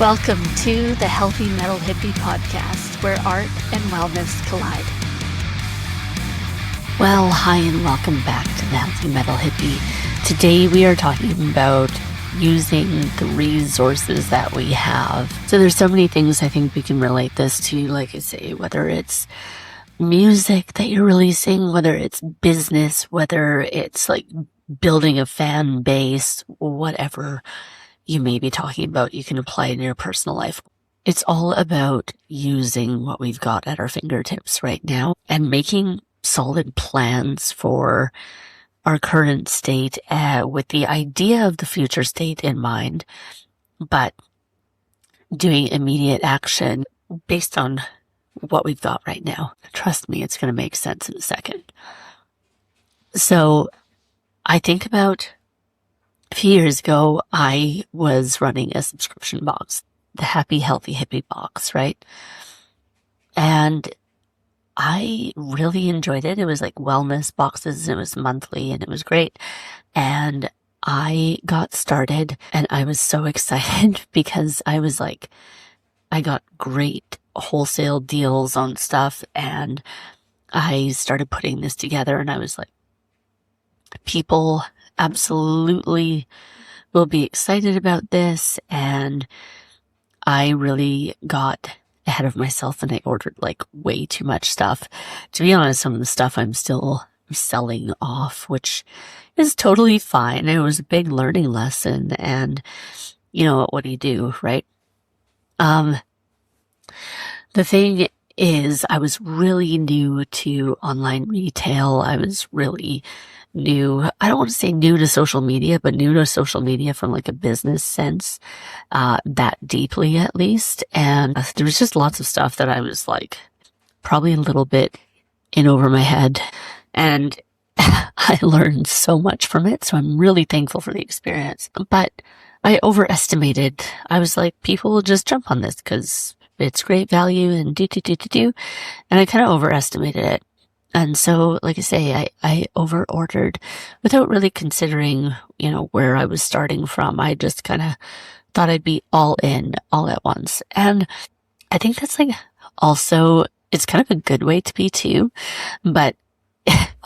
Welcome to the Healthy Metal Hippie podcast, where art and wellness collide. Well, hi and welcome back to the Healthy Metal Hippie. Today we are talking about using the resources that we have. So there's so many things I think we can relate this to, like I say, whether it's music that you're releasing, whether it's business, whether it's like building a fan base, whatever you may be talking about, you can apply in your personal life. It's all about using what we've got at our fingertips right now and making solid plans for our current state with the idea of the future state in mind, but doing immediate action based on what we've got right now. Trust me, it's going to make sense in a second. So I think about a few years ago, I was running a subscription box, the Happy Healthy Hippie box, right? And I really enjoyed it. It was like wellness boxes. It was monthly and it was great. And I got started and I was so excited because I was like, I got great wholesale deals on stuff and I started putting this together and I was like, people absolutely will be excited about this. And I really got ahead of myself and I ordered like way too much stuff. To be honest, some of the stuff I'm still selling off, which is totally fine. It was a big learning lesson and you know, what do you do, right? The thing is, I was really new to online retail. I was really new. I don't want to say new to social media, but new to social media from like a business sense, that deeply at least. And there was just lots of stuff that I was like probably a little bit in over my head. And I learned so much from it. So I'm really thankful for the experience. But I overestimated. I was like, people will just jump on this because it's great value and do. And I kind of overestimated it. And so, like I say, I over ordered without really considering, you know, where I was starting from. I just kind of thought I'd be all in all at once. And I think that's like also, it's kind of a good way to be too, but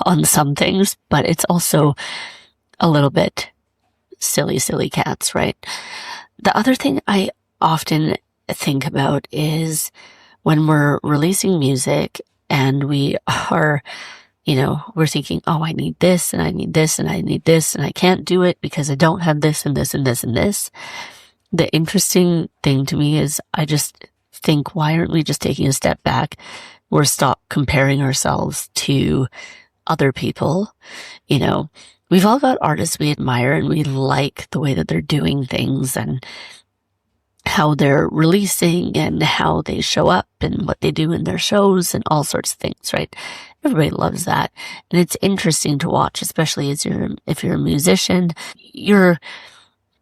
on some things, but it's also a little bit silly cats, right? The other thing I often think about is when we're releasing music and we are, you know, we're thinking, oh, I need this and I need this and I need this and I can't do it because I don't have this and this and this and this. The interesting thing to me is I just think, why aren't we just taking a step back? We're stop comparing ourselves to other people. You know, we've all got artists we admire and we like the way that they're doing things and how they're releasing and how they show up and what they do in their shows and all sorts of things, right? Everybody loves that. And it's interesting to watch, especially if you're a musician, you're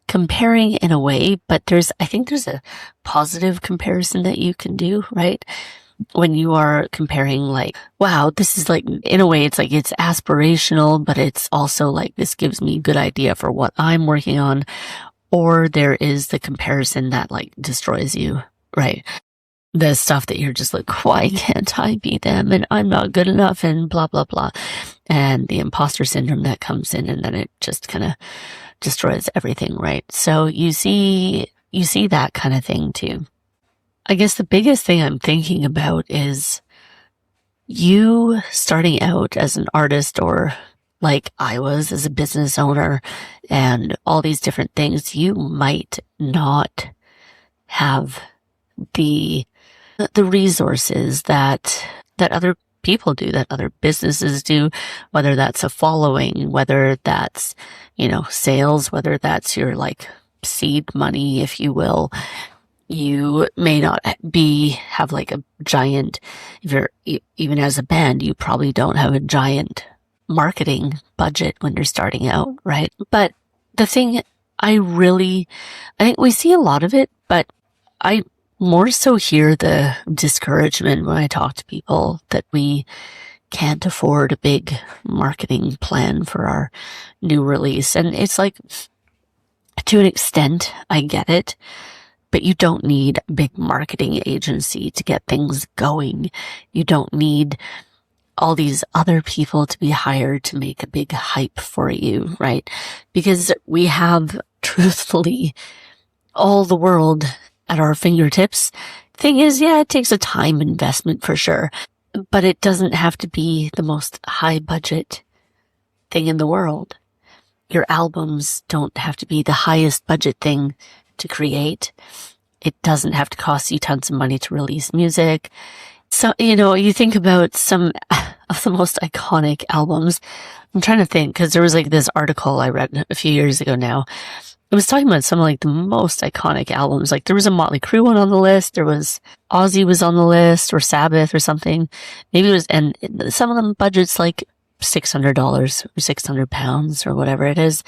comparing in a way, but I think there's a positive comparison that you can do, right? When you are comparing like, wow, this is like, in a way, it's like, it's aspirational, but it's also like, this gives me a good idea for what I'm working on. Or there is the comparison that like destroys you, right? The stuff that you're just like, why can't I be them? And I'm not good enough and blah, blah, blah. And the imposter syndrome that comes in and then it just kind of destroys everything, right? So you see that kind of thing too. I guess the biggest thing I'm thinking about is you starting out as an artist or like I was as a business owner and all these different things, you might not have the resources that other people do, that other businesses do, whether that's a following, whether that's, you know, sales, whether that's your like seed money, if you will. You may not have like a giant, if you're even as a band, you probably don't have a giant marketing budget when you're starting out, right? But the thing I think we see a lot of it, but I more so hear the discouragement when I talk to people that we can't afford a big marketing plan for our new release. And it's like, to an extent, I get it. But you don't need a big marketing agency to get things going. You don't need all these other people to be hired to make a big hype for you, right? Because we have, truthfully, all the world at our fingertips. Thing is, yeah, it takes a time investment for sure, but it doesn't have to be the most high budget thing in the world. Your albums don't have to be the highest budget thing to create. It doesn't have to cost you tons of money to release music. So, you think about some of the most iconic albums. I'm trying to think, because there was like this article I read a few years ago now. It was talking about some of like the most iconic albums. Like there was a Motley Crue one on the list. There was Ozzy was on the list, or Sabbath or something. Maybe it was, and some of them budgets like $600 or £600 or whatever it is.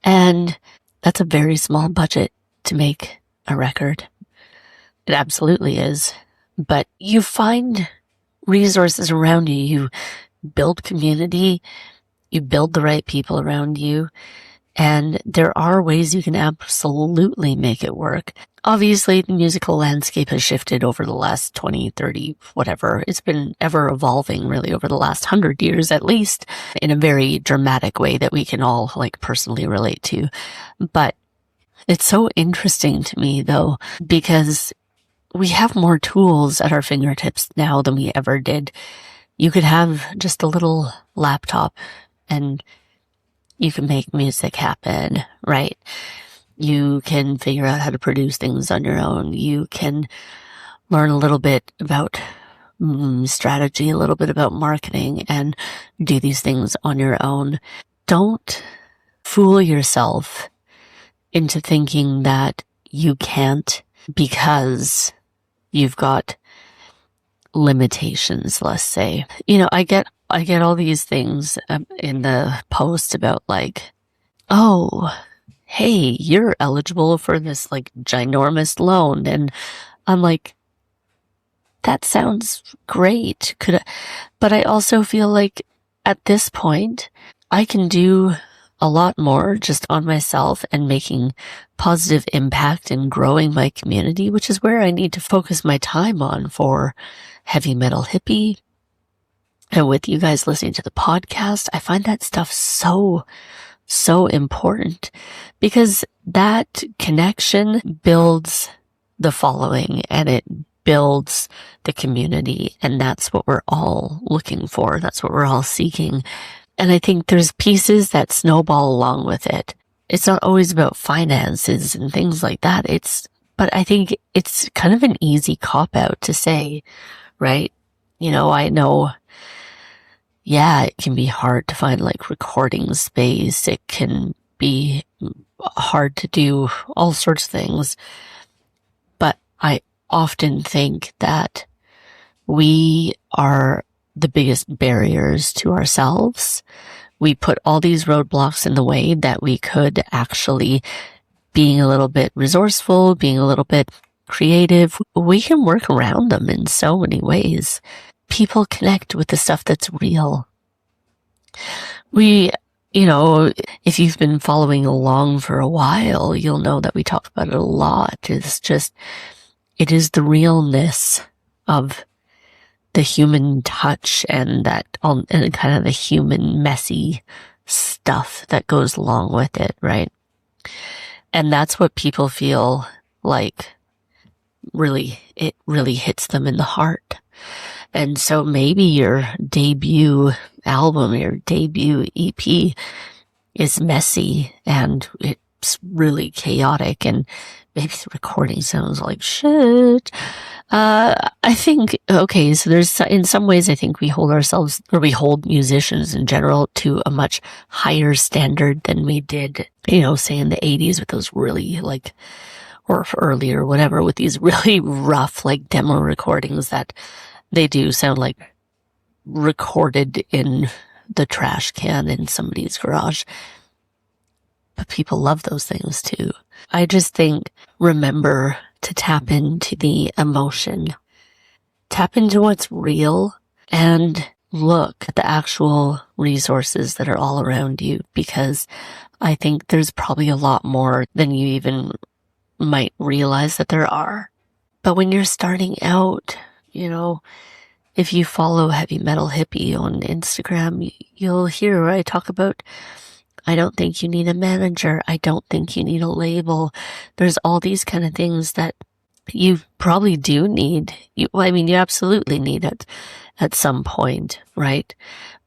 And that's a very small budget to make a record. It absolutely is. But you find resources around you. You build community. You build the right people around you. And there are ways you can absolutely make it work. Obviously, the musical landscape has shifted over the last 20, 30, whatever. It's been ever evolving really over the last 100 years at least, in a very dramatic way that we can all like personally relate to. But it's so interesting to me though, because we have more tools at our fingertips now than we ever did. You could have just a little laptop and you can make music happen, right? You can figure out how to produce things on your own. You can learn a little bit about strategy, a little bit about marketing, and do these things on your own. Don't fool yourself into thinking that you can't because you've got limitations, let's say. I get all these things in the post about like, oh, hey, you're eligible for this like ginormous loan. And I'm like, that sounds great. But I also feel like at this point, I can do a lot more just on myself and making positive impact and growing my community, which is where I need to focus my time on for Heavy Metal Hippie. And with you guys listening to the podcast, I find that stuff so important, because that connection builds the following and it builds the community. And that's what we're all looking for. That's what we're all seeking. And I think there's pieces that snowball along with it. It's not always about finances and things like that. But I think it's kind of an easy cop out to say, right? I know, yeah, it can be hard to find like recording space. It can be hard to do all sorts of things. But I often think that we are the biggest barriers to ourselves. We put all these roadblocks in the way that we could actually, being a little bit resourceful, being a little bit creative, we can work around them in so many ways. People connect with the stuff that's real. If you've been following along for a while, you'll know that we talk about it a lot. It is the realness of the human touch and and kind of the human messy stuff that goes along with it, right? And that's what people feel like it really hits them in the heart. And so maybe your debut album, your debut EP is messy and it's really chaotic, and maybe the recording sounds like shit. I think, okay, so in some ways I think we hold musicians in general to a much higher standard than we did, say in the 80s with those really or earlier, whatever, with these really rough demo recordings that they do sound like recorded in the trash can in somebody's garage. But people love those things too. I just think, remember to tap into the emotion, tap into what's real, and look at the actual resources that are all around you, because I think there's probably a lot more than you even might realize that there are. But when you're starting out, if you follow Heavy Metal Hippie on Instagram, you'll hear I talk about, I don't think you need a manager. I don't think you need a label. There's all these kind of things that you probably do need. You absolutely need it at some point, right?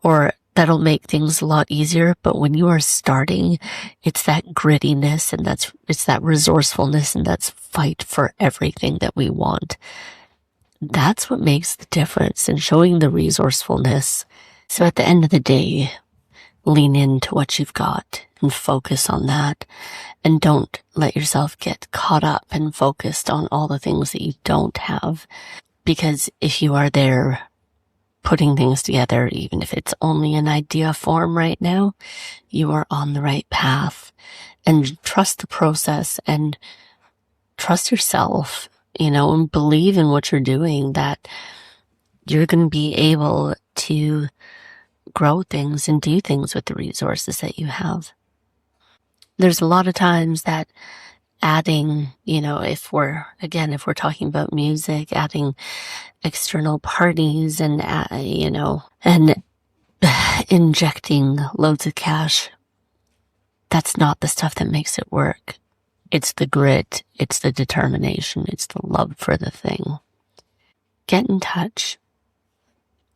Or that'll make things a lot easier. But when you are starting, it's that grittiness and it's that resourcefulness and that's fight for everything that we want. That's what makes the difference in showing the resourcefulness. So at the end of the day, lean into what you've got and focus on that. And don't let yourself get caught up and focused on all the things that you don't have. Because if you are there putting things together, even if it's only an idea form right now, you are on the right path. And trust the process and trust yourself, and believe in what you're doing, that you're going to be able to grow things and do things with the resources that you have. There's a lot of times that adding, if we're talking about music, adding external parties and, and injecting loads of cash, that's not the stuff that makes it work. It's the grit, it's the determination, it's the love for the thing. Get in touch.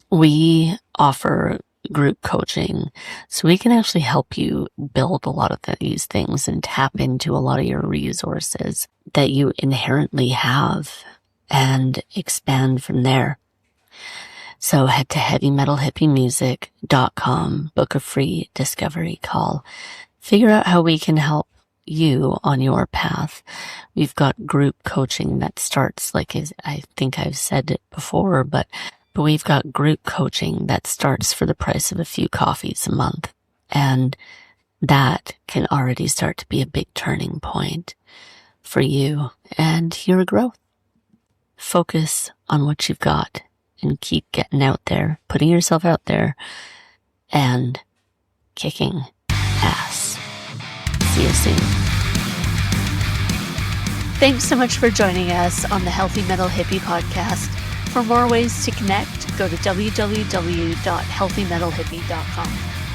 We offer group coaching, so we can actually help you build a lot of these things and tap into a lot of your resources that you inherently have and expand from there. So head to heavymetalhippiemusic.com, book a free discovery call. Figure out how we can help you on your path. We've got group coaching that starts, I think I've said it before, but we've got group coaching that starts for the price of a few coffees a month. And that can already start to be a big turning point for you and your growth. Focus on what you've got and keep getting out there, putting yourself out there and kicking ass. See you soon. Thanks so much for joining us on the Healthy Metal Hippie podcast. For more ways to connect, go to www.healthymetalhippie.com.